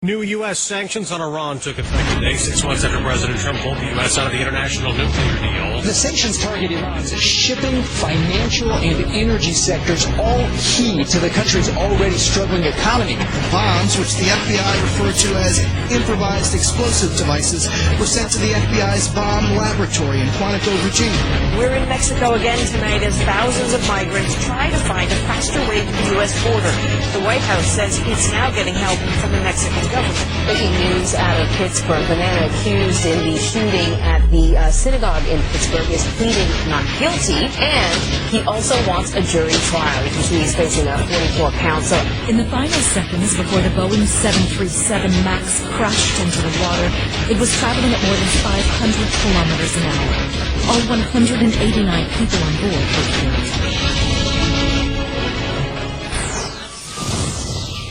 New U.S. sanctions on Iran took effect today, 6 months after President Trump pulled the U.S. out of the international nuclear deal. The sanctions target Iran's shipping, financial, and energy sectors, all key to the country's already struggling economy. Bombs, which the FBI referred to as improvised explosive devices, were sent to the FBI's bomb laboratory in Quantico, Virginia. We're in Mexico again tonight as thousands of migrants try to find a faster way to the U.S. border. The White House says it's now getting help from the Mexican government. Breaking news out of Pittsburgh. The man accused in the shooting at the synagogue in Pittsburgh is pleading not guilty, and he also wants a jury trial. You can see he's facing 44 counts. In the final seconds before the Boeing 737 MAX crashed into the water, it was traveling at more than 500 kilometers an hour. All 189 people on board were killed.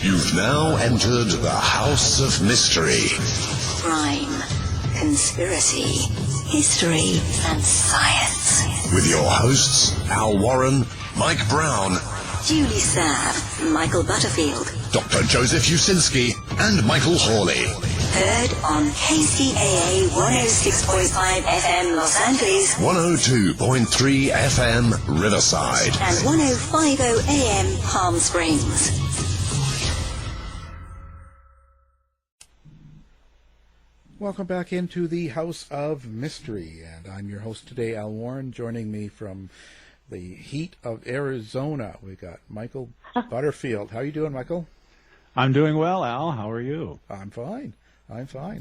You've now entered the House of Mystery. Crime, conspiracy, history, and science. With your hosts, Al Warren, Mike Brown, Julie Sav, Michael Butterfield, Dr. Joseph Usinski, and Michael Hawley. Heard on KCAA 106.5 FM Los Angeles, 102.3 FM Riverside, and 105.0 AM Palm Springs. Welcome back into the House of Mystery, and I'm your host today, Al Warren. Joining me from the heat of Arizona, we got Michael Butterfield. How are you doing, Michael? I'm doing well, Al. How are you? I'm fine.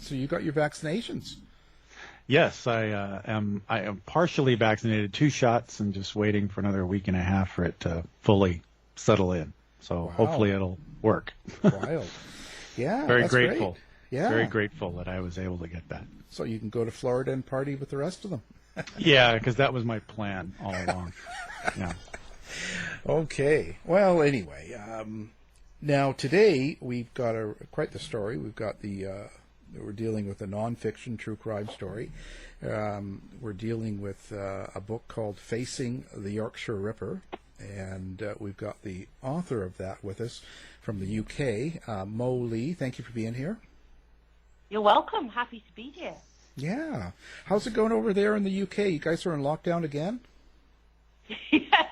So you got your vaccinations? Yes, I am partially vaccinated, 2 shots, and just waiting for another week and a half for it to fully settle in. So Hopefully it'll work. Wild. Yeah, Very that's grateful. Great. Yeah. Very grateful that I was able to get that. So you can go to Florida and party with the rest of them. Yeah, because that was my plan all along. Yeah. Okay. Well, anyway, now today we've got quite the story. We've got we're dealing with a nonfiction true crime story. We're dealing with a book called Facing the Yorkshire Ripper, and we've got the author of that with us from the UK, Mo Lea. Thank you for being here. You're welcome. Happy to be here. Yeah. How's it going over there in the UK? You guys are in lockdown again? Yes.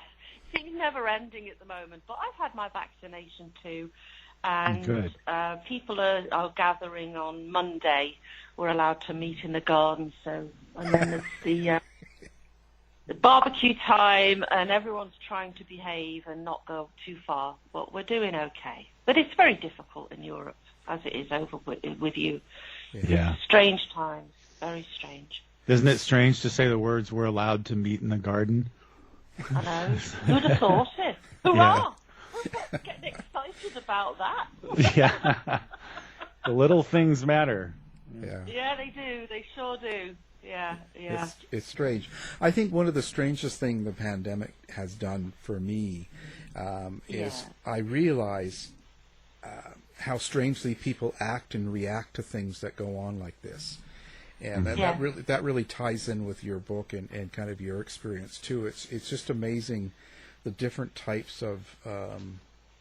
Seems never ending at the moment, but I've had my vaccination too. And people are gathering on Monday. We're allowed to meet in the garden. And then there's the barbecue time, and everyone's trying to behave and not go too far. But we're doing okay. But it's very difficult in Europe, as it is over with you. Yeah. Strange times. Very strange. Isn't it strange to say the words "we're allowed to meet in the garden"? I know. Who'd have thought it? Hurrah! Yeah. Getting excited about that. Yeah. The little things matter. Yeah, they do. They sure do. Yeah. It's strange. I think one of the strangest things the pandemic has done for me is I realize how strangely people act and react to things that go on like this. And that really ties in with your book and kind of your experience too. It's just amazing the different types of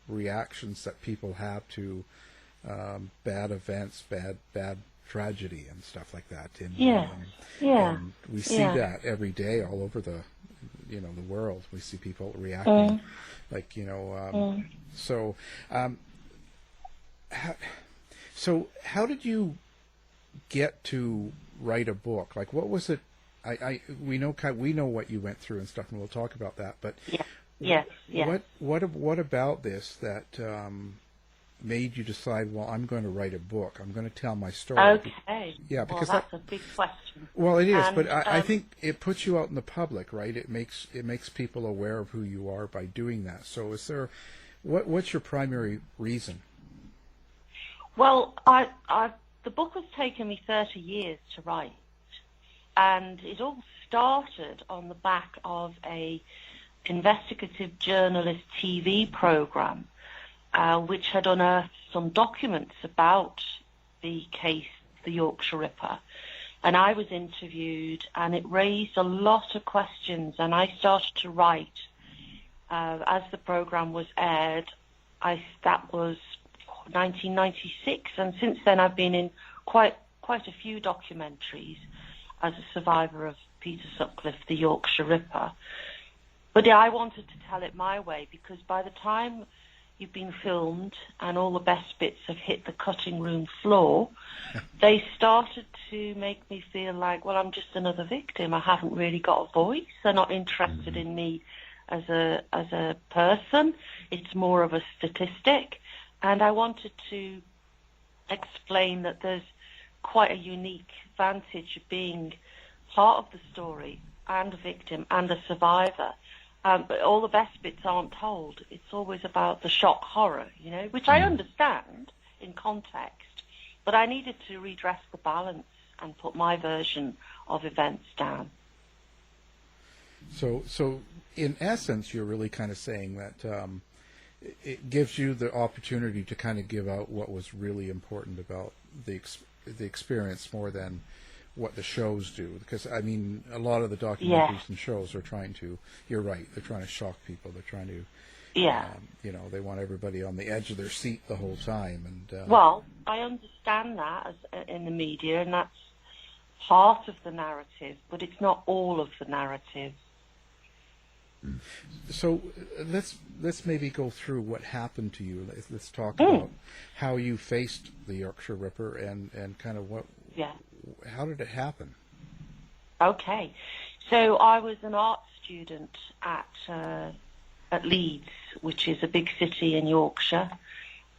reactions that people have to bad events, bad tragedy and stuff like that. And we see that every day all over the world. We see people reacting So how did you get to write a book? Like, what was it? We know what you went through and stuff, and we'll talk about that. But what about this that made you decide? Well, I'm going to write a book. I'm going to tell my story. Okay. Yeah, because that's a big question. Well, it is, but I think it puts you out in the public, right? It makes people aware of who you are by doing that. So, what's your primary reason? Well, the book has taken me 30 years to write, and it all started on the back of a investigative journalist TV program, which had unearthed some documents about the case, the Yorkshire Ripper. And I was interviewed, and it raised a lot of questions, and I started to write. As the program was aired, that was 1996, and since then I've been in quite a few documentaries as a survivor of Peter Sutcliffe, the Yorkshire Ripper. But I wanted to tell it my way, because by the time you've been filmed and all the best bits have hit the cutting room floor, they started to make me feel like, well, I'm just another victim. I haven't really got a voice. They're not interested in me as a person. It's more of a statistic. And I wanted to explain that there's quite a unique vantage of being part of the story and a victim and a survivor. But all the best bits aren't told. It's always about the shock horror, which I understand in context. But I needed to redress the balance and put my version of events down. So in essence, you're really kind of saying that it gives you the opportunity to kind of give out what was really important about the experience more than what the shows do. Because, I mean, a lot of the documentaries and shows are trying to, you're right, they're trying to shock people. They're trying to, they want everybody on the edge of their seat the whole time. And well, I understand that in the media, and that's part of the narrative, but it's not all of the narrative. So let's maybe go through what happened to you. Let's talk about how you faced the Yorkshire Ripper and kind of how did it happen? Okay, so I was an art student at Leeds, which is a big city in Yorkshire,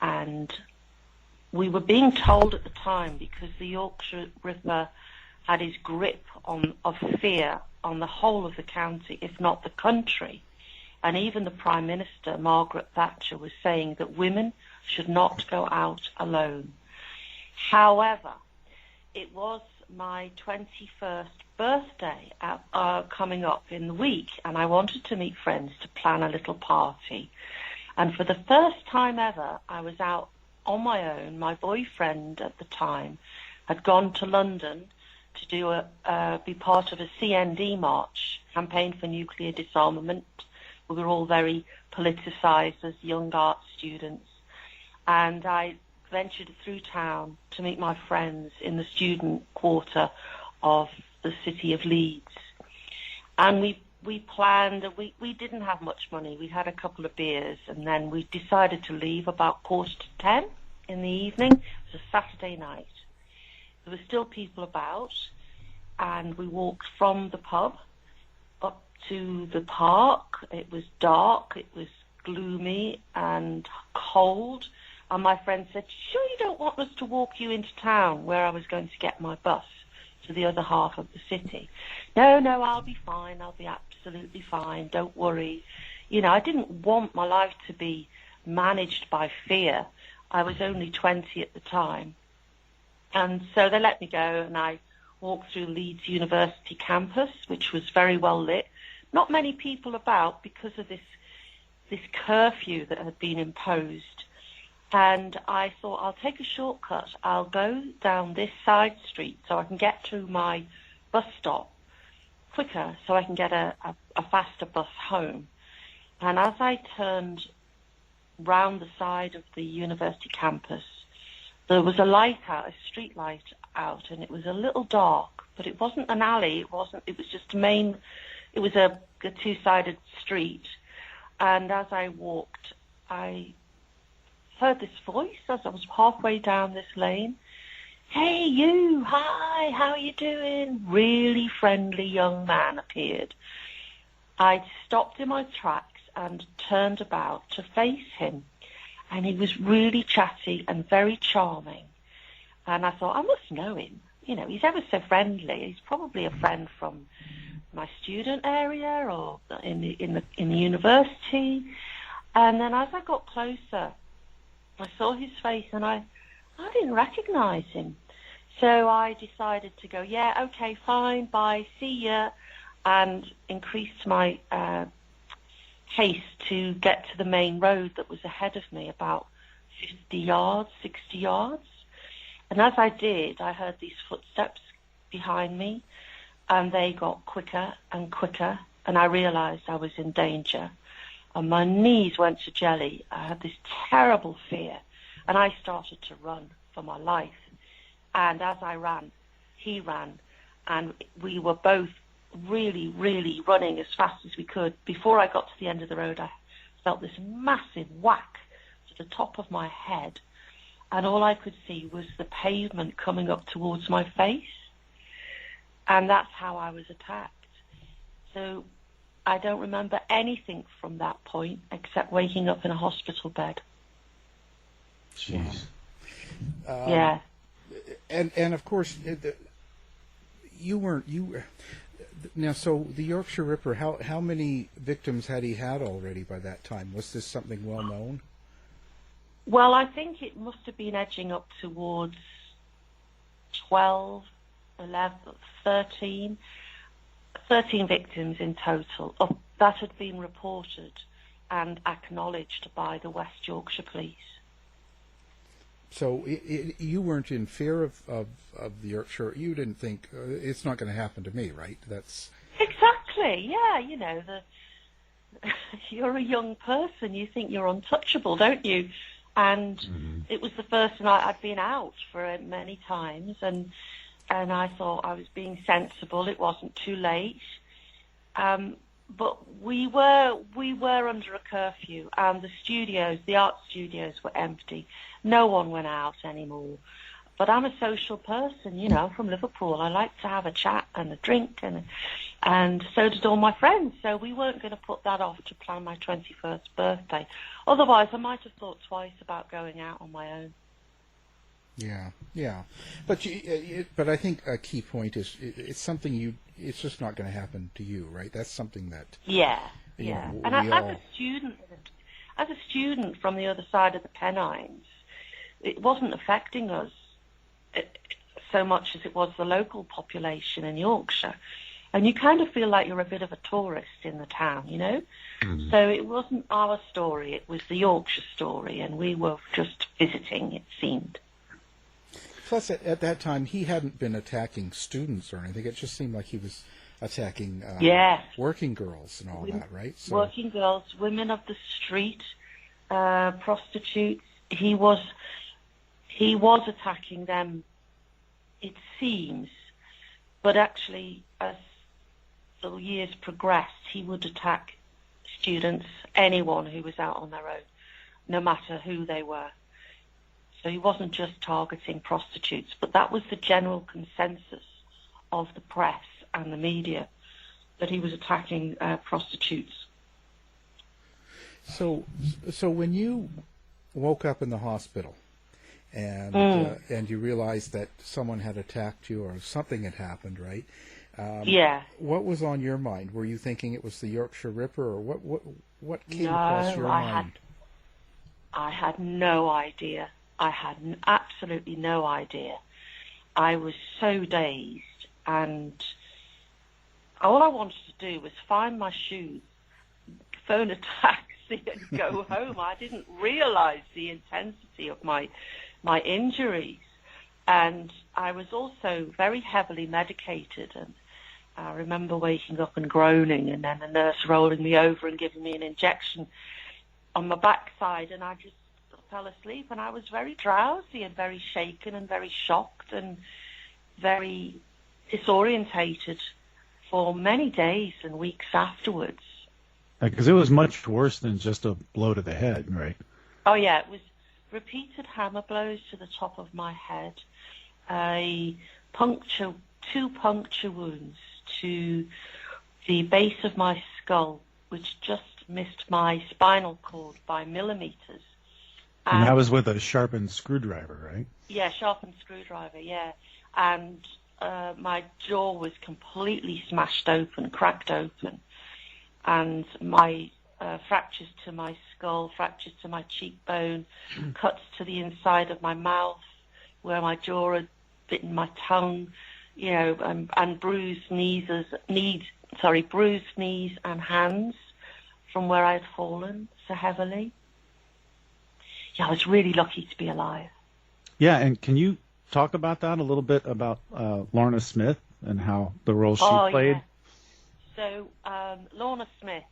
and we were being told at the time, because the Yorkshire Ripper had his grip of fear on the whole of the county, if not the country. And even the Prime Minister, Margaret Thatcher, was saying that women should not go out alone. However, it was my 21st birthday coming up in the week, and I wanted to meet friends to plan a little party. And for the first time ever, I was out on my own. My boyfriend at the time had gone to London to do be part of a CND march, Campaign for Nuclear Disarmament. We were all very politicised as young art students. And I ventured through town to meet my friends in the student quarter of the city of Leeds. And we planned, and we didn't have much money. We had a couple of beers, and then we decided to leave about 9:45 in the evening. It was a Saturday night. There were still people about, and we walked from the pub up to the park. It was dark, it was gloomy and cold, and my friend said, "Sure you don't want us to walk you into town," where I was going to get my bus to the other half of the city. No, I'll be fine, I'll be absolutely fine, don't worry. I didn't want my life to be managed by fear. I was only 20 at the time. And so they let me go, and I walked through Leeds University campus, which was very well lit. Not many people about because of this curfew that had been imposed. And I thought, I'll take a shortcut. I'll go down this side street so I can get to my bus stop quicker, so I can get a faster bus home. And as I turned round the side of the university campus, there was a light out, a street light out, and it was a little dark, but it wasn't an alley. It was just it was a two-sided street. And as I walked, I heard this voice as I was halfway down this lane. "Hey, you, hi, how are you doing?" Really friendly young man appeared. I stopped in my tracks and turned about to face him. And he was really chatty and very charming. And I thought, I must know him. He's ever so friendly. He's probably a friend from my student area or in the university. And then as I got closer, I saw his face, and I didn't recognize him. So I decided to go, yeah, okay, fine, bye, see ya, and increased my haste to get to the main road that was ahead of me, about 50 yards, 60 yards. And as I did, I heard these footsteps behind me, and they got quicker and quicker, and I realized I was in danger. And my knees went to jelly. I had this terrible fear. And I started to run for my life. And as I ran, he ran. And we were both really, really running as fast as we could. Before I got to the end of the road, I felt this massive whack to the top of my head. And all I could see was the pavement coming up towards my face. And that's how I was attacked. So I don't remember anything from that point except waking up in a hospital bed. Jeez. Yeah. And of course, now, so the Yorkshire Ripper, how many victims had he had already by that time? Was this something well known? Well, I think it must have been edging up towards 12, 11, 13 victims in total that had been reported and acknowledged by the West Yorkshire Police. So you weren't in fear of the Yorkshire. You didn't think it's not going to happen to me, right? That's exactly, yeah. You know, you're a young person. You think you're untouchable, don't you? And it was the first night I'd been out for many times, and I thought I was being sensible. It wasn't too late, but we were under a curfew, and the art studios were empty. No one went out anymore. But I'm a social person, you know, from Liverpool. I like to have a chat and a drink, and so did all my friends. So we weren't going to put that off to plan my 21st birthday. Otherwise, I might have thought twice about going out on my own. Yeah. But I think a key point is it's something it's just not going to happen to you, right? That's something that yeah. Know, and as a student from the other side of the Pennines, it wasn't affecting us so much as it was the local population in Yorkshire. And you kind of feel like you're a bit of a tourist in the town, you know? Mm-hmm. So it wasn't our story, it was the Yorkshire story, and we were just visiting, it seemed. Plus, at that time, he hadn't been attacking students or anything. It just seemed like he was attacking working girls and all that, right? So, working girls, women of the street, prostitutes. He was attacking them, it seems. But actually, as the years progressed, he would attack students, anyone who was out on their own, no matter who they were. So he wasn't just targeting prostitutes, but that was the general consensus of the press and the media, that he was attacking prostitutes. So when you woke up in the hospital and you realized that someone had attacked you or something had happened, right? What was on your mind? Were you thinking it was the Yorkshire Ripper, or what came across your mind? I had no idea. I had absolutely no idea. I was so dazed, and all I wanted to do was find my shoes, phone a taxi, and go home. I didn't realize the intensity of my injuries, and I was also very heavily medicated, and I remember waking up and groaning, and then the nurse rolling me over and giving me an injection on my backside, and I just fell asleep, and I was very drowsy and very shaken and very shocked and very disorientated for many days and weeks afterwards. Because it was much worse than just a blow to the head, right? Oh yeah, it was repeated hammer blows to the top of my head, two puncture wounds to the base of my skull, which just missed my spinal cord by millimeters. And that was with a sharpened screwdriver, right? Yeah, sharpened screwdriver, yeah. And my jaw was completely smashed open, cracked open. And my fractures to my skull, fractures to my cheekbone, cuts to the inside of my mouth, where my jaw had bitten my tongue, you know, and bruised knees and hands from where I had fallen so heavily. Yeah, I was really lucky to be alive. Yeah, and can you talk about that a little bit, about Lorna Smith and how the role she played? Yeah. So Lorna Smith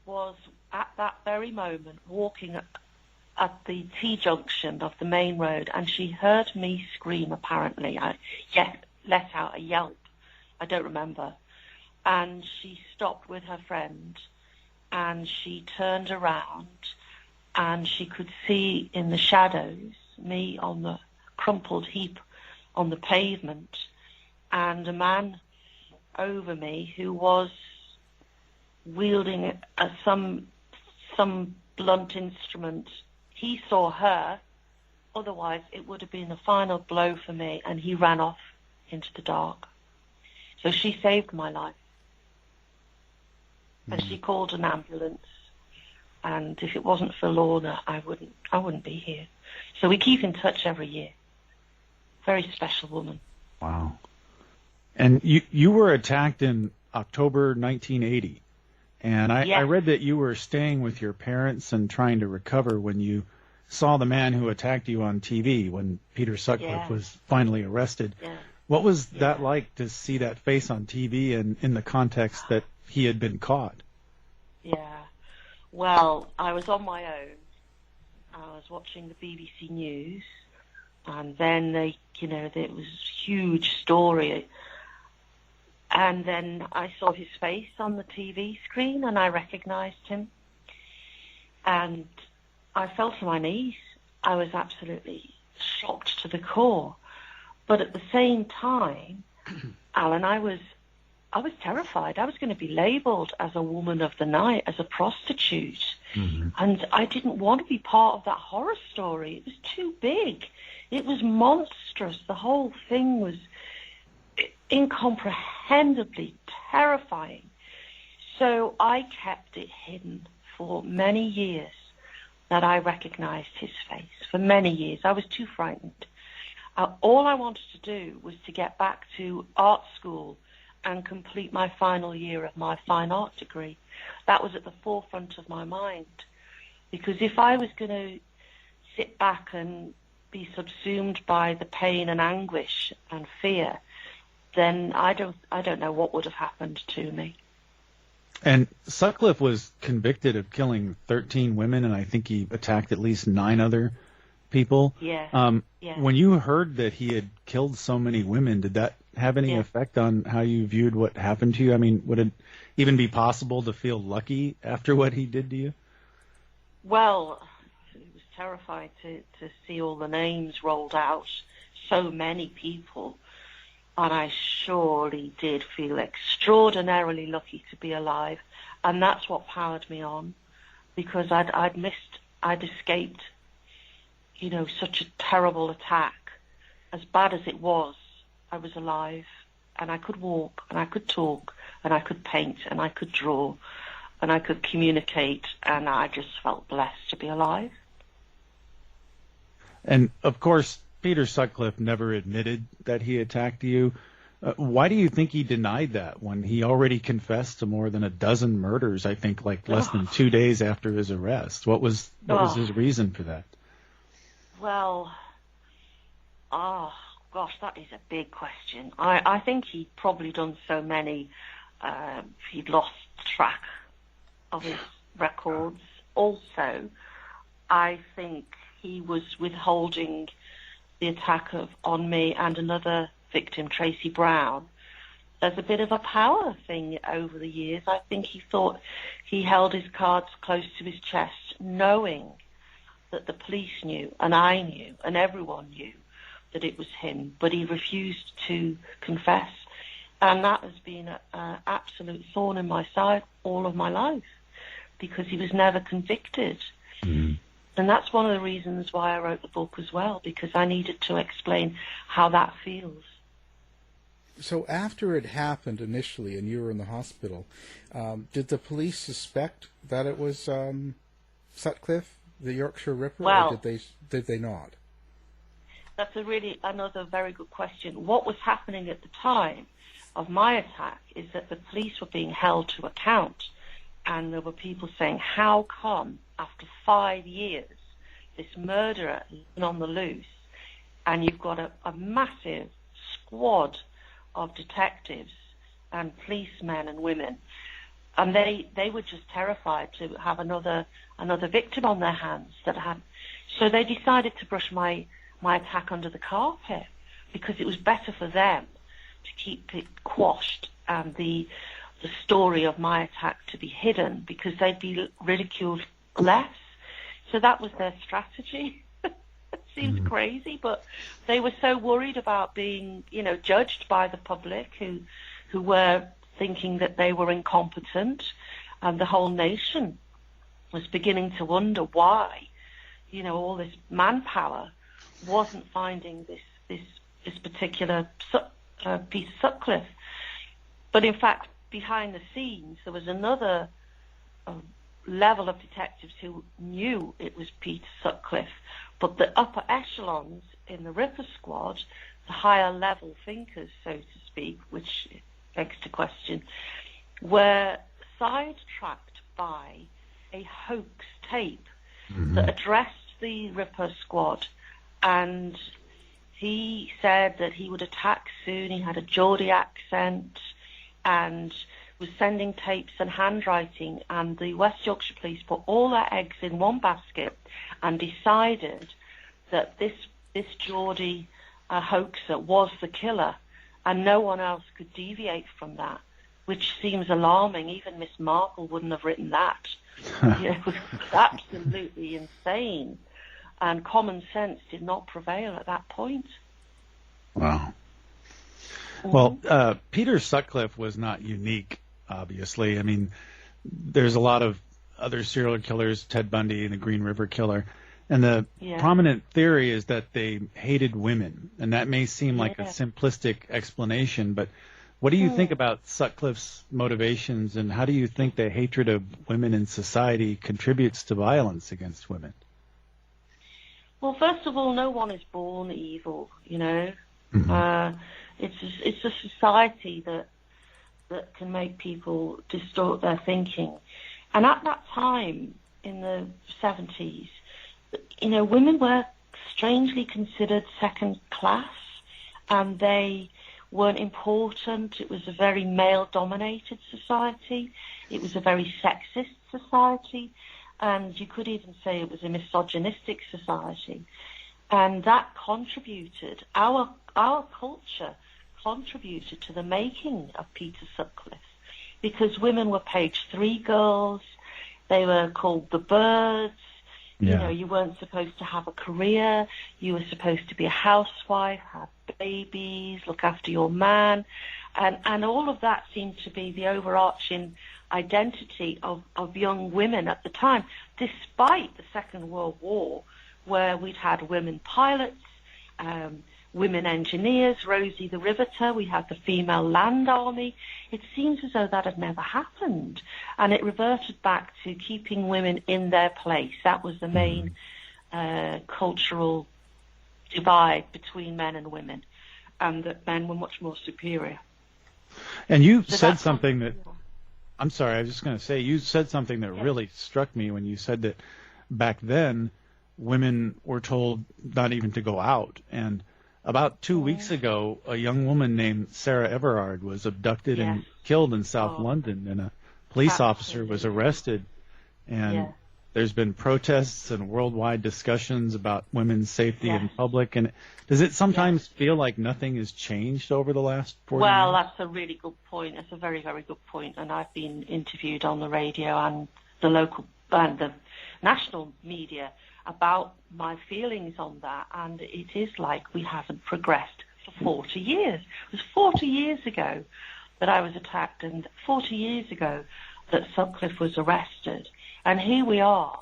was at that very moment walking at the T-junction of the main road, and she heard me scream, apparently. I let out a yelp. I don't remember. And she stopped with her friend, and she turned around, and she could see in the shadows me on the crumpled heap on the pavement, and a man over me who was wielding some blunt instrument. He saw her, otherwise it would have been the final blow for me, and he ran off into the dark. So she saved my life. And she called an ambulance, and if it wasn't for Lorna, I wouldn't be here. So we keep in touch every year. Very special woman. Wow. And you were attacked in October 1980, and I read that you were staying with your parents and trying to recover when you saw the man who attacked you on TV when Peter Sutcliffe was finally arrested. Yeah. What was that like to see that face on TV and in the context that he had been caught? Yeah. Well, I was on my own. I was watching the BBC News, and then it was a huge story. And then I saw his face on the TV screen, and I recognized him. And I fell to my knees. I was absolutely shocked to the core. But at the same time, Alan, I was terrified. I was going to be labelled as a woman of the night, as a prostitute. Mm-hmm. And I didn't want to be part of that horror story. It was too big. It was monstrous. The whole thing was incomprehendibly terrifying. So I kept it hidden for many years that I recognized his face. For many years. I was too frightened. All I wanted to do was to get back to art school and complete my final year of my fine art degree. That was at the forefront of my mind. Because if I was going to sit back and be subsumed by the pain and anguish and fear, then I don't know what would have happened to me. And Sutcliffe was convicted of killing 13 women, and I think he attacked at least 9 other people. Yeah. When you heard that he had killed so many women, did that have any effect on how you viewed what happened to you? I mean, would it even be possible to feel lucky after what he did to you? Well, it was terrifying to see all the names rolled out, so many people. And I surely did feel extraordinarily lucky to be alive. And that's what powered me on, because I'd escaped, such a terrible attack. As bad as it was, I was alive, and I could walk, and I could talk, and I could paint, and I could draw, and I could communicate, and I just felt blessed to be alive. And, of course, Peter Sutcliffe never admitted that he attacked you. Why do you think he denied that when he already confessed to more than a dozen murders, I think, less than 2 days after his arrest? What was his reason for that? Well, gosh, that is a big question. I think he'd probably done so many, he'd lost track of his records. Also, I think he was withholding the attack on me and another victim, Tracy Brown. There's a bit of a power thing over the years. I think he thought he held his cards close to his chest, knowing that the police knew, and I knew, and everyone knew that it was him, but he refused to confess. And that has been an absolute thorn in my side all of my life, because he was never convicted. Mm-hmm. And that's one of the reasons why I wrote the book as well, because I needed to explain how that feels. So after it happened initially and you were in the hospital, did the police suspect that it was Sutcliffe, the Yorkshire Ripper, or did they not? That's another very good question. What was happening at the time of my attack is that the police were being held to account, and there were people saying, how come after 5 years this murderer is on the loose, and you've got a massive squad of detectives and policemen and women, and they were just terrified to have another victim on their hands that had So they decided to brush my attack under the carpet because it was better for them to keep it quashed and the story of my attack to be hidden because they'd be ridiculed less. So that was their strategy. It seems crazy, but they were so worried about being, judged by the public who were thinking that they were incompetent, and the whole nation was beginning to wonder why, all this manpower wasn't finding this particular Peter Sutcliffe. But in fact, behind the scenes, there was another level of detectives who knew it was Peter Sutcliffe, but the upper echelons in the Ripper squad, the higher level thinkers, so to speak, which begs to question, were sidetracked by a hoax tape that addressed the Ripper squad, and he said that he would attack soon. He had a Geordie accent and was sending tapes and handwriting, and the West Yorkshire police put all their eggs in one basket and decided that this Geordie hoaxer was the killer, and no one else could deviate from that, which seems alarming. Even Miss Marple wouldn't have written that. It was absolutely insane, and common sense did not prevail at that point. Wow. Well, Peter Sutcliffe was not unique, obviously. I mean, there's a lot of other serial killers, Ted Bundy and the Green River Killer, and the prominent theory is that they hated women, and that may seem like a simplistic explanation, but what do you think about Sutcliffe's motivations, and how do you think the hatred of women in society contributes to violence against women? Well, first of all, no one is born evil, It's a society that can make people distort their thinking. And at that time, in the 70s, women were strangely considered second class, and they weren't important. It was a very male-dominated society. It was a very sexist society, and you could even say it was a misogynistic society. And that contributed, our culture contributed to the making of Peter Sutcliffe, because women were page 3 girls, they were called the birds, you weren't supposed to have a career, you were supposed to be a housewife, have babies, look after your man, and all of that seemed to be the overarching identity of young women at the time, despite the Second World War, where we'd had women pilots, women engineers, Rosie the Riveter, we had the female land army. It seems as though that had never happened, and it reverted back to keeping women in their place. That was the main cultural divide between men and women, and that men were much more superior. And you said something that, I'm sorry, I was just going to say, you said something that really struck me when you said that back then women were told not even to go out. And about 2 weeks ago, a young woman named Sarah Everard was abducted and killed in South London, and a police officer was arrested. And there's been protests and worldwide discussions about women's safety in public. And does it sometimes feel like nothing has changed over the last 40 years? Well, that's a really good point. That's a very, very good point. And I've been interviewed on the radio and the local and the national media about my feelings on that, and it is like we haven't progressed for 40 years. It was 40 years ago that I was attacked, and 40 years ago that Sutcliffe was arrested, and here we are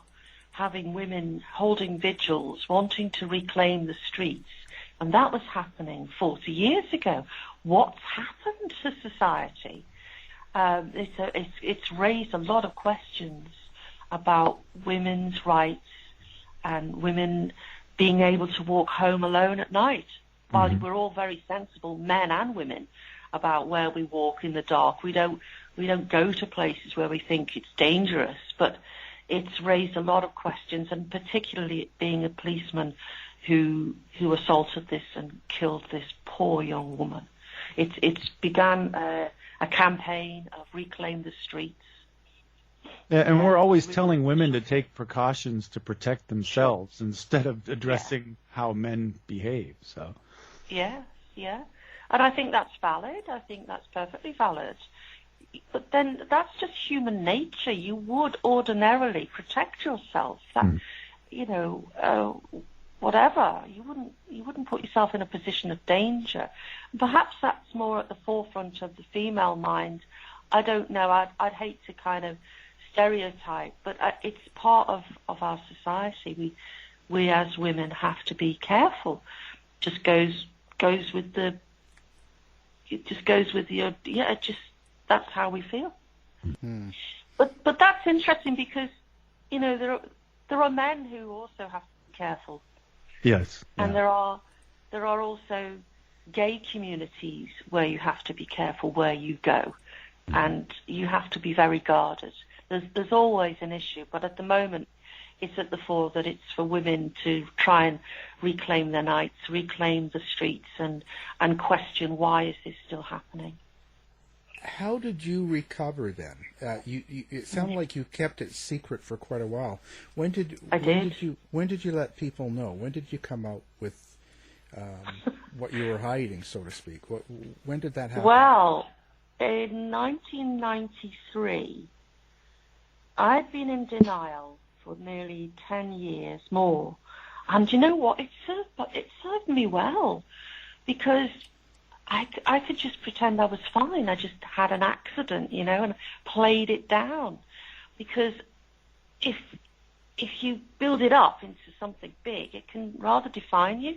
having women holding vigils, wanting to reclaim the streets, and that was happening 40 years ago. What's happened to society? It's raised a lot of questions about women's rights and women being able to walk home alone at night. While we're all very sensible, men and women, about where we walk in the dark, we don't go to places where we think it's dangerous. But it's raised a lot of questions, and particularly being a policeman who assaulted this and killed this poor young woman. It's began a campaign of reclaim the streets. Yeah, and we're always telling women to take precautions to protect themselves instead of addressing how men behave. So. Yeah. And I think that's valid. I think that's perfectly valid. But then that's just human nature. You would ordinarily protect yourself. That, whatever. You wouldn't put yourself in a position of danger. Perhaps that's more at the forefront of the female mind. I don't know. I'd hate to kind of stereotype, but it's part of our society. We as women have to be careful. Just goes with the. It just goes with the. Yeah, that's how we feel. Mm-hmm. But that's interesting because there are men who also have to be careful. Yes. And there are also gay communities where you have to be careful where you go, and you have to be very guarded. There's always an issue, but at the moment it's at the fore that it's for women to try and reclaim their nights, reclaim the streets, and question why is this still happening. How did you recover then? It sounded like you kept it secret for quite a while. When did you let people know? When did you come out with what you were hiding, so to speak? When did that happen? Well, in 1993, I'd been in denial for nearly 10 years more, and you know what? It served me well, because I could just pretend I was fine. I just had an accident, and played it down. Because if you build it up into something big, it can rather define you.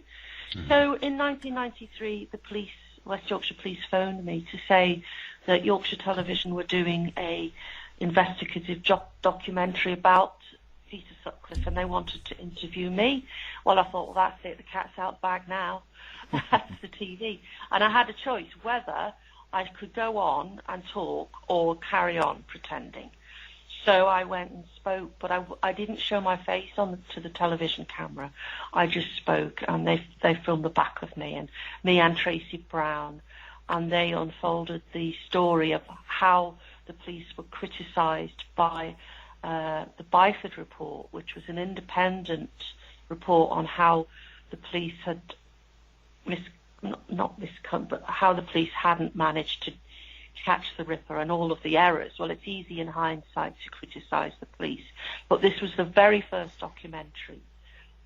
Mm-hmm. So in 1993, the police, West Yorkshire Police, phoned me to say that Yorkshire Television were doing a investigative documentary about Peter Sutcliffe, and they wanted to interview me. Well, I thought, well, that's it. The cat's out the bag now. That's the TV. And I had a choice whether I could go on and talk or carry on pretending. So I went and spoke, but I didn't show my face to the television camera. I just spoke, and they filmed the back of me and Tracy Brown, and they unfolded the story of how the police were criticised by the Byford report, which was an independent report on how the police had but how the police hadn't managed to catch the Ripper and all of the errors. Well, it's easy in hindsight to criticise the police, but this was the very first documentary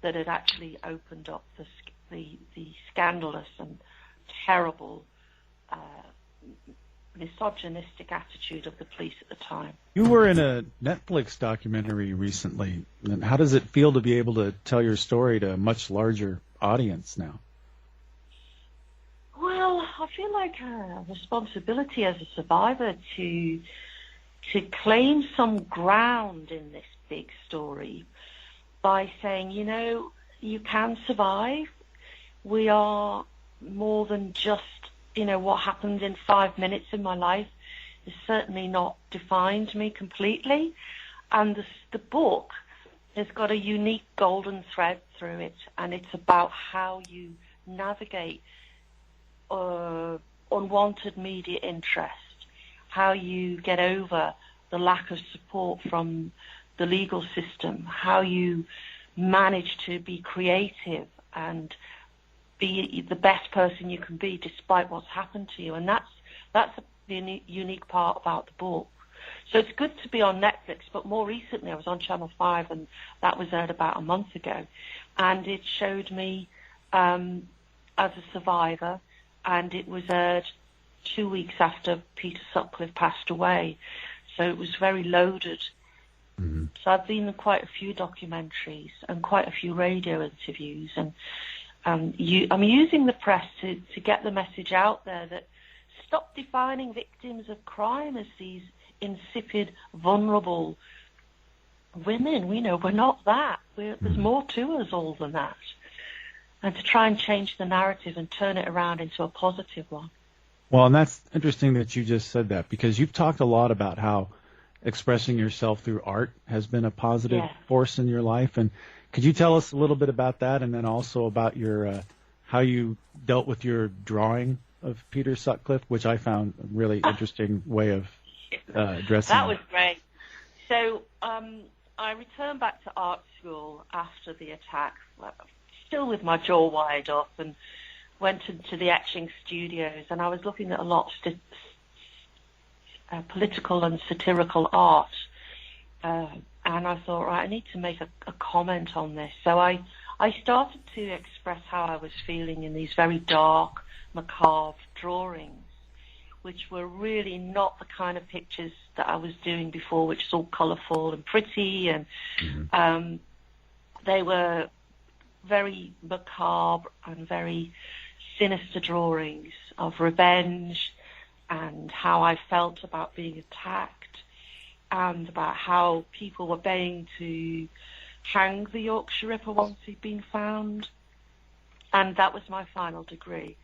that had actually opened up the scandalous and terrible misogynistic attitude of the police at the time. You were in a Netflix documentary recently. And how does it feel to be able to tell your story to a much larger audience now? Well, I feel like a responsibility as a survivor to claim some ground in this big story by saying, you can survive. We are more than just, what happened in 5 minutes in my life has certainly not defined me completely. And the book has got a unique golden thread through it, and it's about how you navigate unwanted media interest, how you get over the lack of support from the legal system, how you manage to be creative and be the best person you can be despite what's happened to you. And that's the unique part about the book. So it's good to be on Netflix, but more recently I was on Channel 5, and that was aired about a month ago, and it showed me as a survivor, and it was aired 2 weeks after Peter Sutcliffe passed away, so it was very loaded. Mm-hmm. So I've been in quite a few documentaries and quite a few radio interviews, and I'm using the press to get the message out there that stop defining victims of crime as these insipid, vulnerable women. We're not that. There's more to us all than that. And to try and change the narrative and turn it around into a positive one. Well, and that's interesting that you just said that, because you've talked a lot about how expressing yourself through art has been a positive force in your life. And could you tell us a little bit about that, and then also about your how you dealt with your drawing of Peter Sutcliffe, which I found a really interesting way of addressing that was great. So I returned back to art school after the attack, still with my jaw wired up, and went into the etching studios, and I was looking at a lot of political and satirical art. And I thought, right, I need to make a comment on this. So I started to express how I was feeling in these very dark, macabre drawings, which were really not the kind of pictures that I was doing before, which is all colourful and pretty, and they were very macabre and very sinister drawings of revenge and how I felt about being attacked, and about how people were baying to hang the Yorkshire Ripper once he'd been found. And that was my final degree.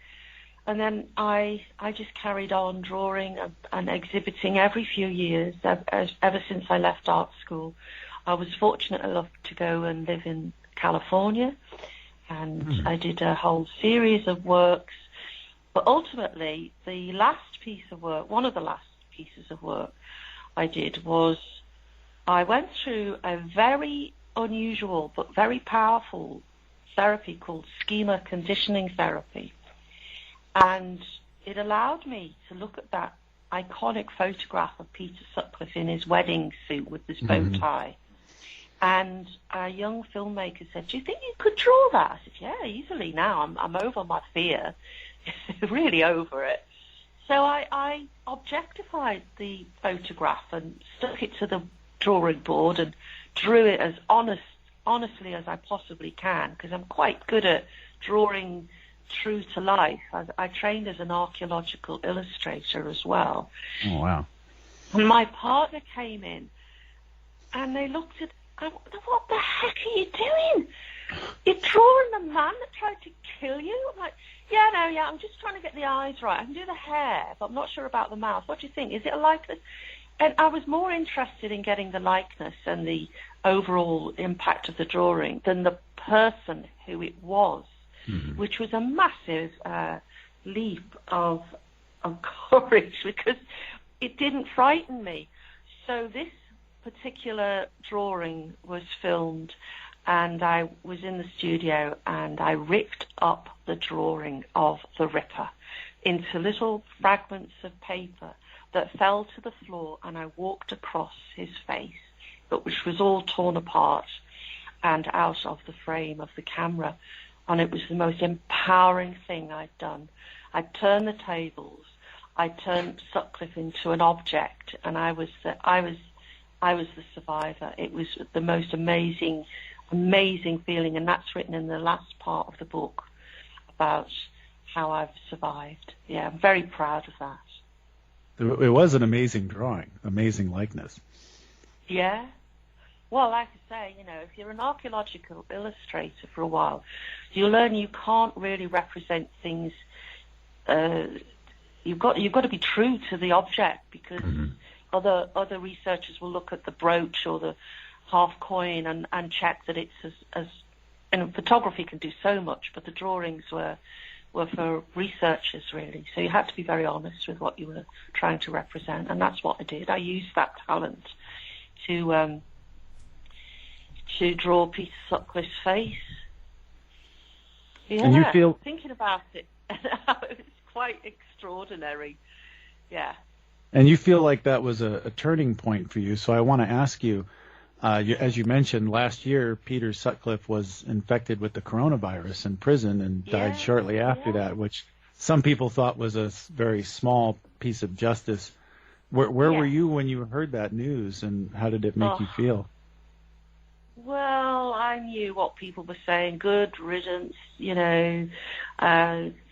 And then I just carried on drawing and exhibiting every few years, ever since I left art school. I was fortunate enough to go and live in California, and I did a whole series of works. But ultimately, the last piece of work, one of the last pieces of work I did, was I went through a very unusual but very powerful therapy called schema conditioning therapy. And it allowed me to look at that iconic photograph of Peter Sutcliffe in his wedding suit with this bow tie. And a young filmmaker said, "Do you think you could draw that?" I said, "Yeah, easily now. I'm over my fear." Really over it. So I objectified the photograph and stuck it to the drawing board and drew it as honestly as I possibly can, because I'm quite good at drawing true to life. I trained as an archaeological illustrator as well. Oh, wow. And my partner came in and they looked at, "What the heck are you doing? You're drawing the man that tried to kill you?" I'm like, yeah, I'm just trying to get the eyes right. I can do the hair, but I'm not sure about the mouth. What do you think? Is it a likeness? And I was more interested in getting the likeness and the overall impact of the drawing than the person who it was, which was a massive leap of courage, because it didn't frighten me. So this particular drawing was filmed, and I was in the studio and I ripped up the drawing of the Ripper into little fragments of paper that fell to the floor, and I walked across his face, but which was all torn apart and out of the frame of the camera. And it was the most empowering thing I'd done. I turned the tables. I turned Sutcliffe into an object, and I was the survivor. It was the most amazing feeling, and that's written in the last part of the book about how I've survived. Yeah, I'm very proud of that. It was an amazing drawing, amazing likeness. Yeah. Well, like I say, if you're an archaeological illustrator for a while, you learn you can't really represent things. You've got to be true to the object, because other researchers will look at the brooch or the half coin and check that it's as and photography can do so much, but the drawings were for researchers, really. So you had to be very honest with what you were trying to represent, and that's what I did. I used that talent to draw Peter Sutcliffe's face. Yeah, and you feel, thinking about it, it's quite extraordinary. Yeah. And you feel like that was a turning point for you. So I want to ask you, as you mentioned, last year, Peter Sutcliffe was infected with the coronavirus in prison and died shortly after that, which some people thought was a very small piece of justice. Where were you when you heard that news, and how did it make you feel? Well, I knew what people were saying. Good riddance,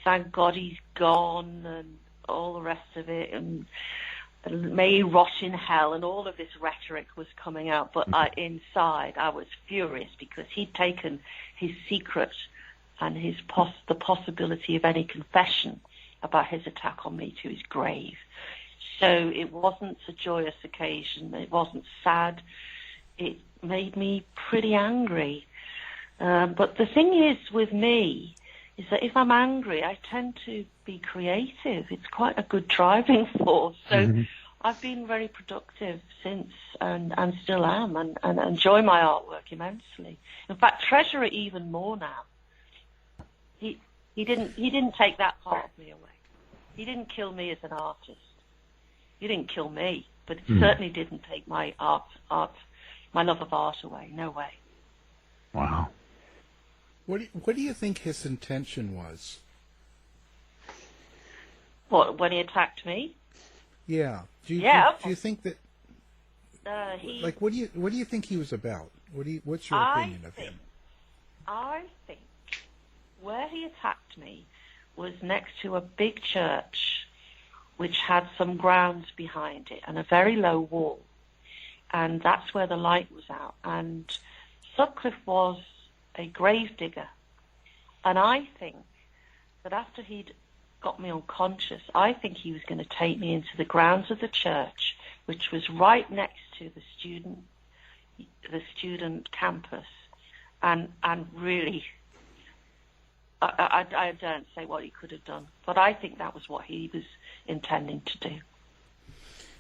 thank God he's gone, and all the rest of it, and may he rot in hell, and all of this rhetoric was coming out. But inside, I was furious, because he'd taken his secret and the possibility of any confession about his attack on me to his grave. So it wasn't a joyous occasion. It wasn't sad. It made me pretty angry. But the thing is with me is that if I'm angry, I tend to be creative. It's quite a good driving force. So I've been very productive since, and still am, and enjoy my artwork immensely. In fact, treasure it even more now. He didn't take that part of me away. He didn't kill me as an artist. He didn't kill me, but it certainly didn't take my my love of art away. No way. Wow. What do you think his intention was? What, when he attacked me? Yeah. Do you think that? What do you think he was about? What's your opinion of him? I think where he attacked me was next to a big church, which had some grounds behind it and a very low wall, and that's where the light was out. And Sutcliffe was a grave digger, and I think that after he'd got me unconscious, I think he was going to take me into the grounds of the church, which was right next to the student campus, and really, I don't say what he could have done, but I think that was what he was intending to do.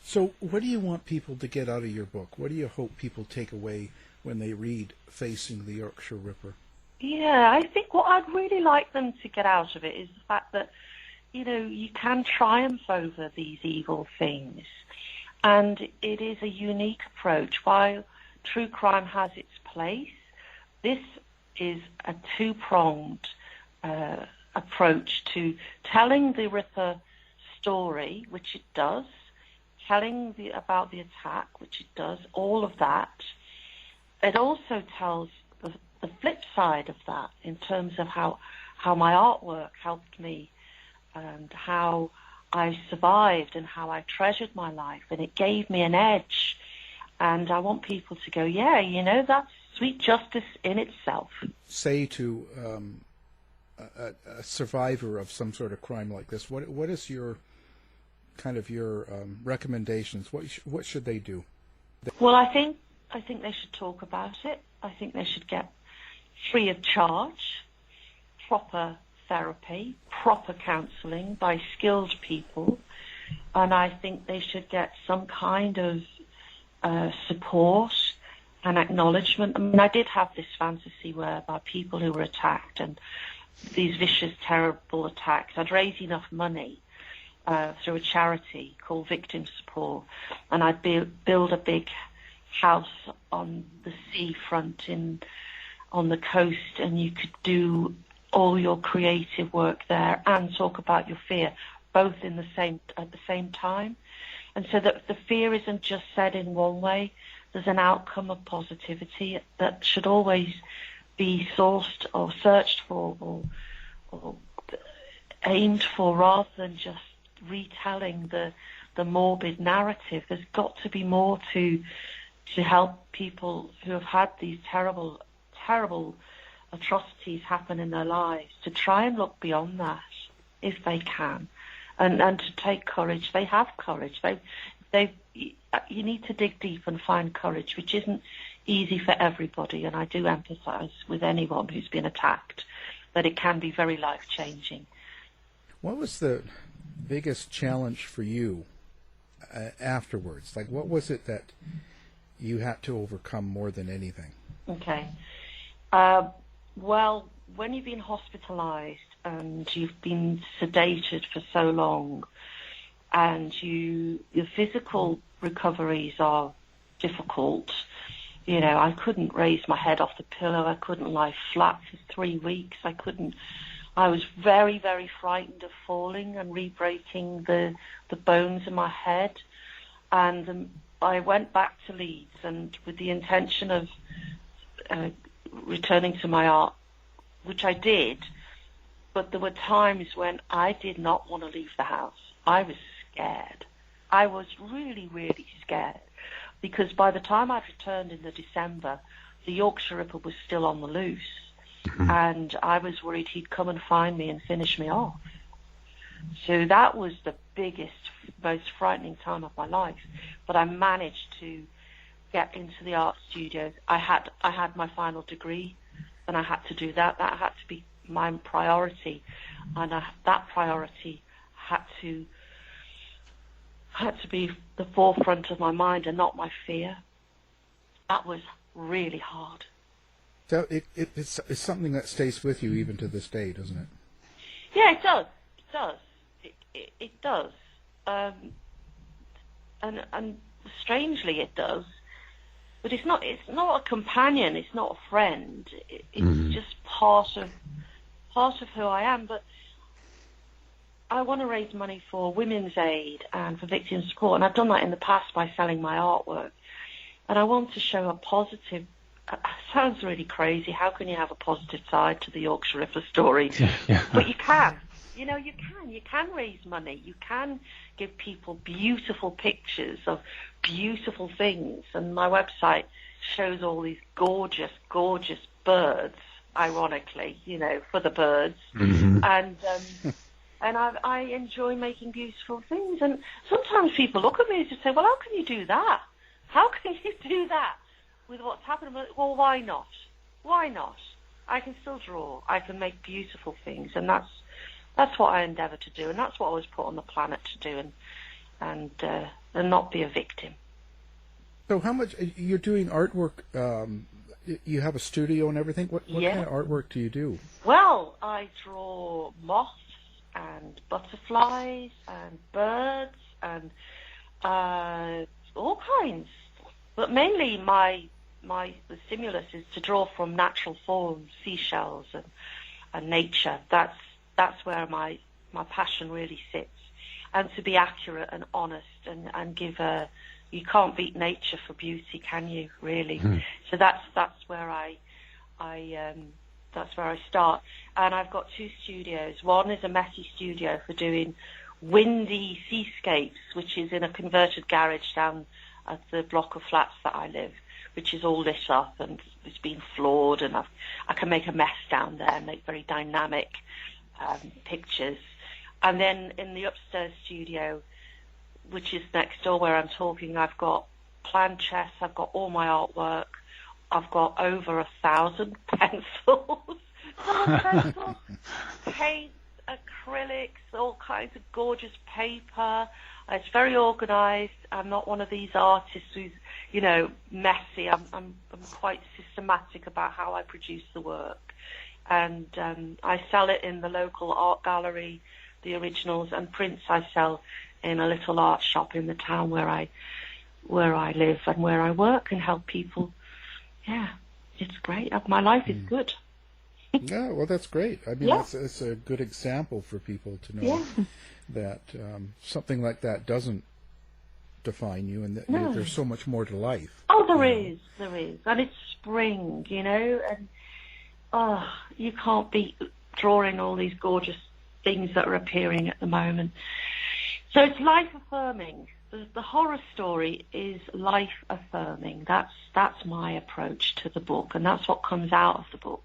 So what do you want people to get out of your book? What do you hope people take away when they read Facing the Yorkshire Ripper? Yeah, I think what I'd really like them to get out of it is the fact that, you can triumph over these evil things. And it is a unique approach. While true crime has its place, this is a two-pronged approach to telling the Ripper story, which it does, telling about the attack, which it does, all of that. It also tells the flip side of that in terms of how my artwork helped me and how I survived and how I treasured my life, and it gave me an edge. And I want people to go, yeah, that's sweet justice in itself. Say to a survivor of some sort of crime like this, what is your recommendations? What should they do? Well, I think they should talk about it. I think they should get free of charge, proper therapy, proper counselling by skilled people, and I think they should get some kind of support and acknowledgement. I mean, I did have this fantasy whereby people who were attacked and these vicious, terrible attacks, I'd raise enough money through a charity called Victim Support, and I'd build a big house on the seafront on the coast, and you could do all your creative work there and talk about your fear, both at the same time. And so that the fear isn't just said in one way, there's an outcome of positivity that should always be sourced or searched for or aimed for, rather than just retelling the morbid narrative. There's got to be more to help people who have had these terrible atrocities happen in their lives, to try and look beyond that if they can, and to take courage. They have courage. You need to dig deep and find courage, which isn't easy for everybody, and I do empathise with anyone who's been attacked, that it can be very life-changing. What was the biggest challenge for you afterwards? Like, what was it that you had to overcome more than anything? Okay. Well, when you've been hospitalised and you've been sedated for so long, and your physical recoveries are difficult, I couldn't raise my head off the pillow. I couldn't lie flat for 3 weeks. I was very, very frightened of falling and re-breaking the bones in my head. And I went back to Leeds, and with the intention of returning to my art, which I did, but there were times when I did not want to leave the house. I was scared. I was really, really scared, because by the time I'd returned in the December, the Yorkshire Ripper was still on the loose, and I was worried he'd come and find me and finish me off. So that was the biggest, most frightening time of my life. But I managed to get into the art studios. I had my final degree, and I had to do that. That had to be my priority, and that priority had to had to be the forefront of my mind and not my fear. That was really hard. So it's something that stays with you even to this day, doesn't it? Yeah, it does. It does. It does. And strangely, it does. But it's not a companion. It's not a friend. It's just part of who I am. But I want to raise money for Women's Aid and for victim support, and I've done that in the past by selling my artwork. And I want to show a positive. Sounds really crazy. How can you have a positive side to the Yorkshire Ripper story? Yeah. But you can. You know, you can. You can raise money. You can give people beautiful pictures of beautiful things. And my website shows all these gorgeous, gorgeous birds, ironically, you know, for the birds. And I enjoy making beautiful things. And sometimes people look at me and just say, well, how can you do that? How can you do that with what's happening? Well, why not? Why not? I can still draw. I can make beautiful things. And that's what I endeavour to do. And that's what I was put on the planet to do, and not be a victim. So how much, you're doing artwork, you have a studio and everything. What kind of artwork do you do? Well, I draw moths and butterflies and birds and all kinds. But mainly the stimulus is to draw from natural forms, seashells and nature. That's where my passion really sits. And to be accurate and honest and give you can't beat nature for beauty, can you, really? So that's where I start. And I've got two studios. One is a messy studio for doing windy seascapes, which is in a converted garage down at the block of flats that I live, which is all lit up and it's been floored, and I can make a mess down there and make very dynamic pictures. And then in the upstairs studio, which is next door where I'm talking, I've got planchettes, I've got all my artwork, I've got over 1,000 pencils, paint, acrylics, all kinds of gorgeous paper. It's very organised. I'm not one of these artists who's, you know, messy. I'm quite systematic about how I produce the work. And I sell it in the local art gallery, the originals, and prints I sell in a little art shop in the town where I live and where I work and help people. Yeah, it's great. My life is good. Yeah, well, that's great. I mean, it's a good example for people to know that something like that doesn't define you, and that there's so much more to life. Oh, there is. And it's spring, you know, and you can't beat drawing all these gorgeous things that are appearing at the moment. So it's life-affirming. The horror story is life-affirming. That's my approach to the book, and that's what comes out of the book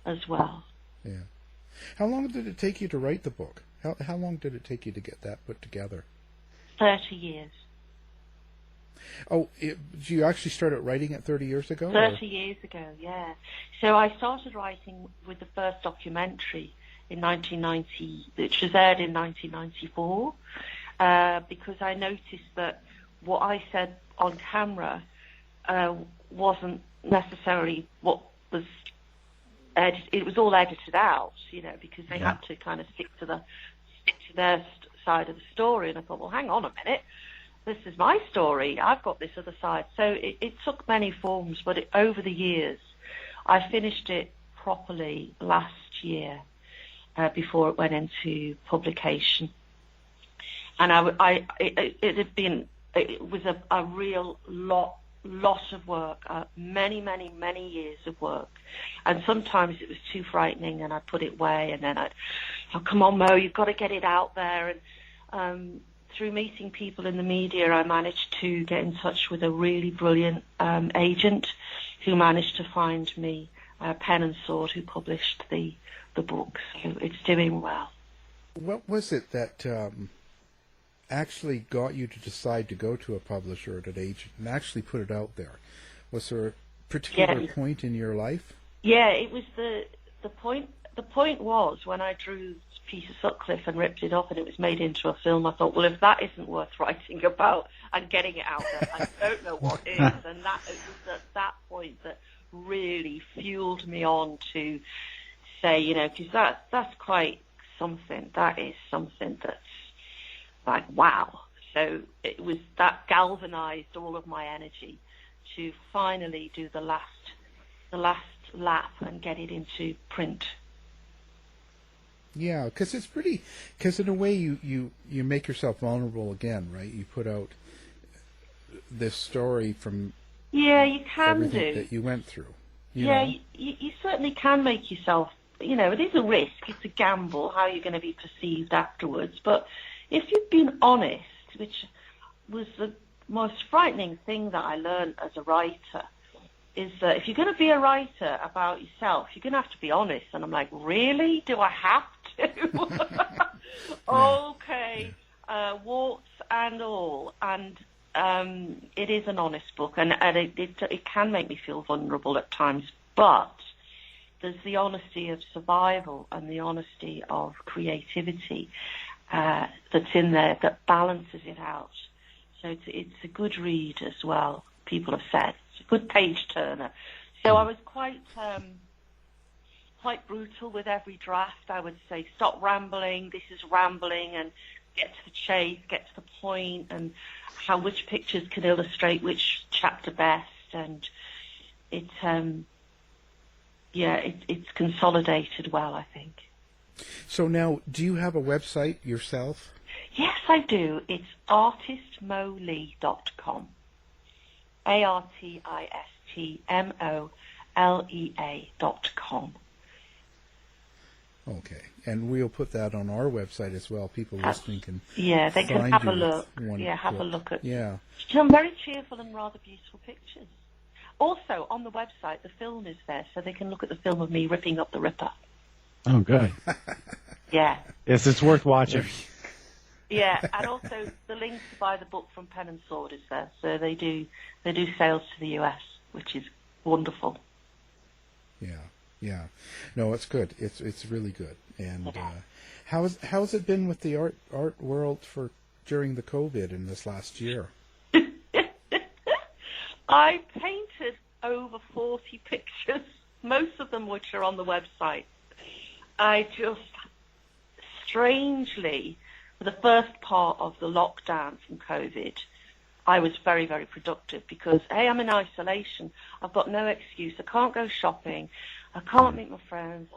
as well. Yeah. How long did it take you to write the book? How long did it take you to get that put together? 30 years. Oh, did you actually started writing it 30 years ago? 30 years ago, yeah. So I started writing with the first documentary in 1990, which was aired in 1994, because I noticed that what I said on camera wasn't necessarily what was edited. It was all edited out, you know, because they had to kind of stick to their side of the story. And I thought, well, hang on a minute. This is my story. I've got this other side. So it took many forms, but over the years, I finished it properly last year before it went into publication. And it was a real lot of work, many years of work. And sometimes it was too frightening, and I'd put it away, and then oh, come on, Mo, you've got to get it out there. And through meeting people in the media, I managed to get in touch with a really brilliant agent who managed to find me Pen and Sword, who published the book. So it's doing well. What was it that actually got you to decide to go to a publisher or an agent and actually put it out there? Was there a particular point in your life? Yeah, it was the point the point was, when I drew Peter Sutcliffe and ripped it off and it was made into a film, I thought, well, if that isn't worth writing about and getting it out there, I don't know what is. And that it was at that point that really fueled me on to say, you know, because that's quite something. That is something that's like, wow. So it was that galvanized all of my energy to finally do the last lap and get it into print. Yeah, because in a way you make yourself vulnerable again, right? You put out this story from you can everything do that you went through. You certainly can make yourself, you know, it is a risk, it's a gamble, how you're going to be perceived afterwards. But if you've been honest, which was the most frightening thing that I learned as a writer, is that if you're going to be a writer about yourself, you're going to have to be honest. And I'm like, really? Do I have to? Okay, warts and all. And it is an honest book, and it can make me feel vulnerable at times. But there's the honesty of survival and the honesty of creativity that's in there that balances it out. So it's a good read as well, people have said. It's a good page turner. So I was quite brutal with every draft. I would say, stop rambling, this is rambling, and get to the chase, get to the point, and which pictures can illustrate which chapter best. And it's consolidated well, I think. So now, do you have a website yourself? Yes, I do. It's artistmolea.com. artistmolea.com. Okay, and we'll put that on our website as well. People listening can they can have a look. Have a look at some very cheerful and rather beautiful pictures. Also, on the website, the film is there, so they can look at the film of me ripping up the Ripper. Oh, good. Yeah. Yes, it's worth watching. Yeah, and also the link to buy the book from Pen and Sword is there. So they do sales to the US, which is wonderful. Yeah. No, it's good. It's really good. And how's it been with the art world during the COVID in this last year? I painted over 40 pictures, most of them which are on the website. I just strangely, for the first part of the lockdown from COVID, I was very, very productive because, hey, I'm in isolation. I've got no excuse. I can't go shopping. I can't meet my friends.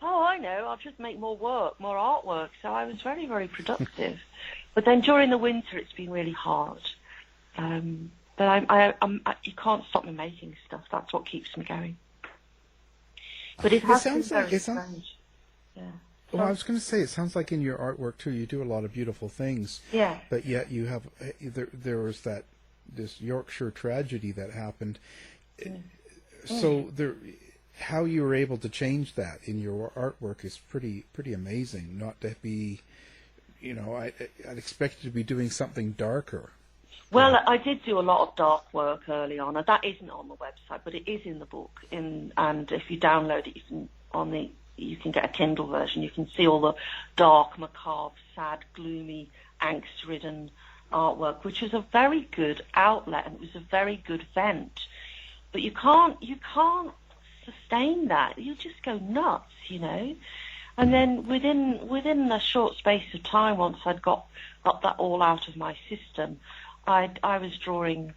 Oh, I know. I'll just make more artwork. So I was very, very productive. But then during the winter, it's been really hard. But you can't stop me making stuff. That's what keeps me going. But it has been very strange. Yeah. Well, I was going to say, it sounds like in your artwork too, you do a lot of beautiful things. Yeah. But yet you have there was this Yorkshire tragedy that happened. So how you were able to change that in your artwork is pretty amazing. Not to be, I'd expect you to be doing something darker. Well, I did do a lot of dark work early on, and that isn't on the website, but it is in the book. And if you download it, you can get a Kindle version. You can see all the dark, macabre, sad, gloomy, angst-ridden artwork, which is a very good outlet, and it was a very good vent. But you can't sustain that. You just go nuts, And then within a short space of time, once I'd got that all out of my system, I was drawing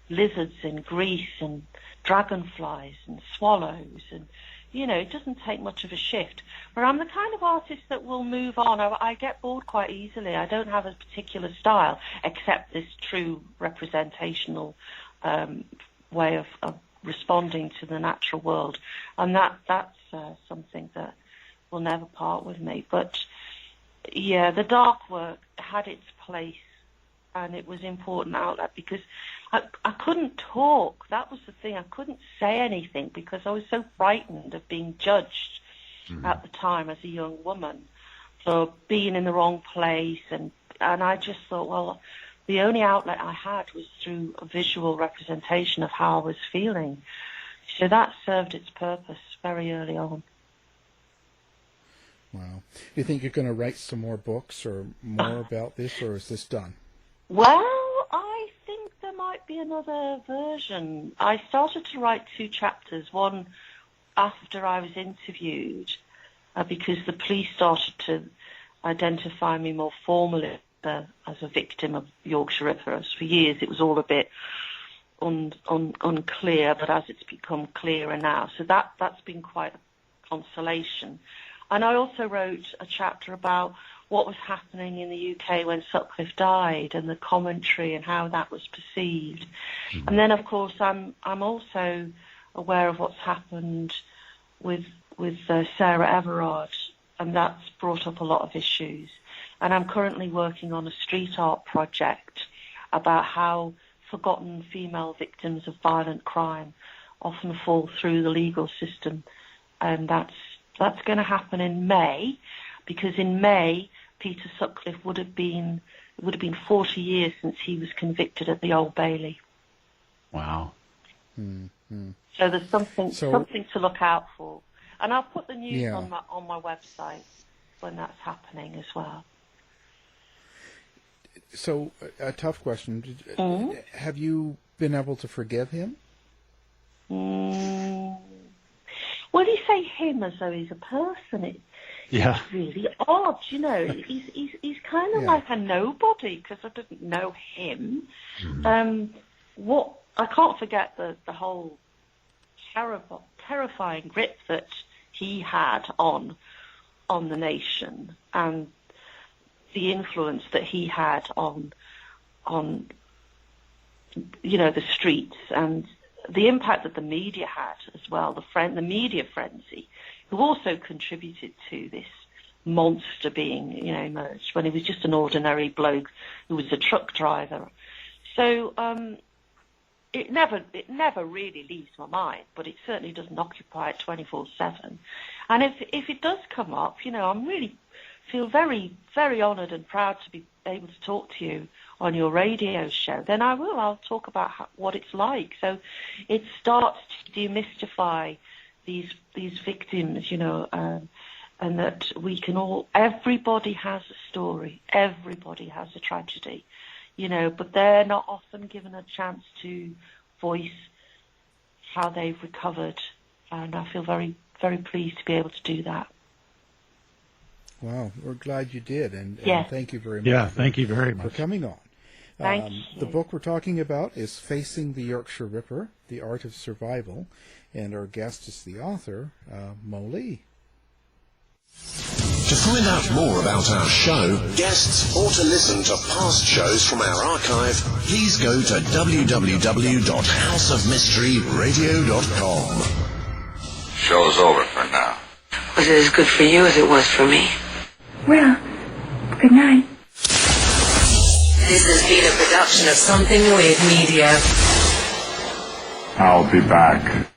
lizards in Greece and dragonflies and swallows, and it doesn't take much of a shift. But I'm the kind of artist that will move on. I get bored quite easily. I don't have a particular style except this true representational way of responding to the natural world, and that's something that will never part with me. But yeah, the dark work had its place, and it was an important outlet because I couldn't talk. That was the thing. I couldn't say anything because I was so frightened of being judged at the time as a young woman for being in the wrong place. And I just thought, well, the only outlet I had was through a visual representation of how I was feeling. So that served its purpose very early on. Wow. Do you think you're going to write some more books or more about this, or is this done? Well, I think there might be another version. I started to write 2 chapters, one after I was interviewed, because the police started to identify me more formally as a victim of Yorkshire Ripper. For years it was all a bit unclear, but as it's become clearer now. So that's been quite a consolation. And I also wrote a chapter about what was happening in the UK when Sutcliffe died and the commentary and how that was perceived. Mm-hmm. And then, of course, I'm also aware of what's happened with Sarah Everard, and that's brought up a lot of issues. And I'm currently working on a street art project about how forgotten female victims of violent crime often fall through the legal system. And that's going to happen in May, because in May, Peter Sutcliffe would have been 40 years since he was convicted at the Old Bailey. Wow. Mm-hmm. So there's something to look out for. And I'll put the news on my website when that's happening as well. So, a tough question. Mm-hmm. Have you been able to forgive him? Well, you say him as though he's a person. It's really odd, you know. He's kind of like a nobody, because I didn't know him. Mm-hmm. I can't forget the whole terrifying grip that he had on the nation, and the influence that he had on the streets, and the impact that the media had as well, the media frenzy, who also contributed to this monster being, emerged when he was just an ordinary bloke who was a truck driver. So it never really leaves my mind, but it certainly doesn't occupy it 24/7. And if it does come up, I'm really feel very, very honoured and proud to be able to talk to you on your radio show. Then I'll talk about what it's like. So it starts to demystify these victims, and that we can everybody has a story, everybody has a tragedy, but they're not often given a chance to voice how they've recovered. And I feel very, very pleased to be able to do that. Wow, we're glad you did, and thank you very much. Yeah, thank you very much for coming on. Thank you. The book we're talking about is Facing the Yorkshire Ripper, The Art of Survival, and our guest is the author, Mo Lea. To find out more about our show, guests, or to listen to past shows from our archive, please go to www.houseofmysteryradio.com. Show's over for now. Was it as good for you as it was for me? Well, good night. This has been a production of Something Weird Media. I'll be back.